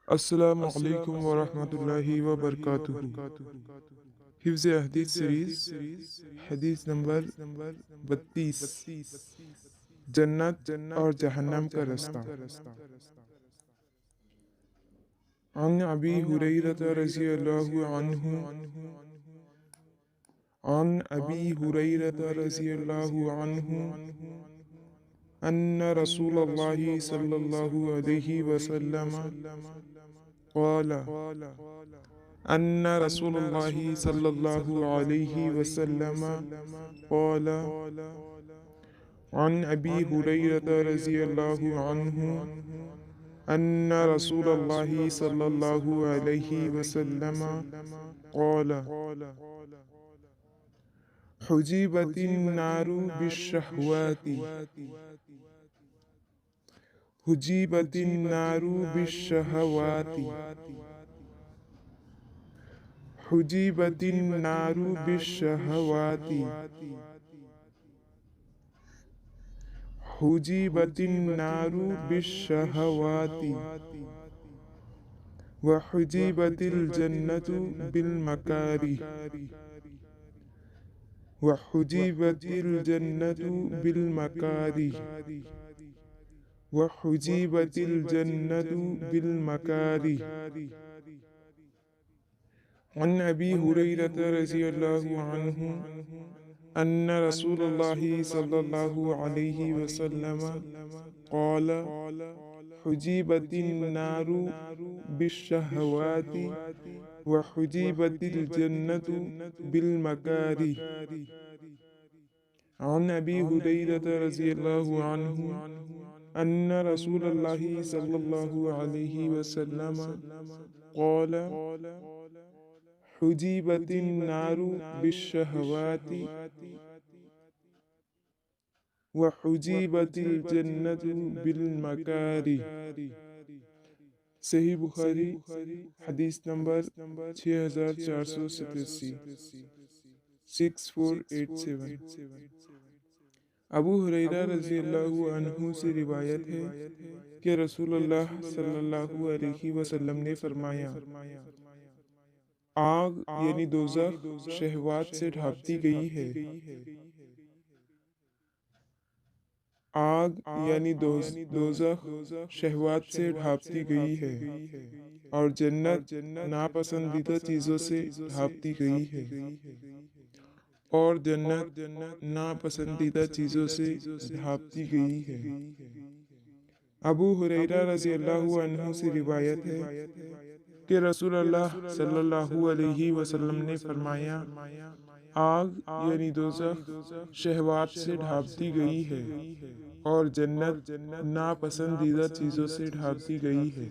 السلام علیکم ورحمۃ اللہ وبرکاتہ۔ حفظ احادیث سیریز، حدیث نمبر 32، جنت اور جہنم کا رستہ۔ عن ابی ہریرہ رضی اللہ عنہ، عن ابی ہریرہ رضی اللہ عنہ ان رسول اللہ صلی اللہ علیہ وسلم قال أن رسول الله صلى الله عليه وسلم قال عن أبي هريرة رضي الله عنه أن رسول الله صلى الله عليه وسلم قال حجبت النار بالشهوات، حجبت النار بالشهوات، حجبت النار بالشهوات، حجبت النار بالشهوات، وحجبت الجنة بالمكاره، وحجبت الجنة بالمكاره، وحجبت الجنة بالمكاره۔ عن ابی ہریرہ رضی اللہ عنہ ان رسول اللہ صلی اللہ علیہ وسلم قال حجبت النار بالشہوات وحجبت الجنة بالمکارہ۔ عن ابی ہریرہ رضی اللہ عنہ ان رسول اللہ صلی اللہ علیہ وسلم قال حجبت النار بالشهوات وحجبت الجنة بالمكاره۔ صحیح بخاری حدیث نمبر 6487، 6487۔ ابو ہریرہ رضی اللہ عنہ سے روایت ہے کہ رسول اللہ صلی اللہ علیہ وسلم نے فرمایا، آگ یعنی دوزخ شہوات سے ڈھانپتی گئی ہے، آگ یعنی دوزخ شہوات سے ڈھانپتی گئی ہے، اور جنت ناپسندیدہ چیزوں سے ڈھانپتی گئی ہے، اور جنت ناپسندیدہ چیزوں سے ڈھانپتی گئی ہے۔ ابو ہریرہ رضی اللہ عنہ سے روایت ہے کہ رسول اللہ صلی اللہ علیہ وسلم نے فرمایا، آگ یعنی دوزخ شہوات سے ڈھانپتی گئی ہے، اور جنت ناپسندیدہ چیزوں سے ڈھانپتی گئی ہے۔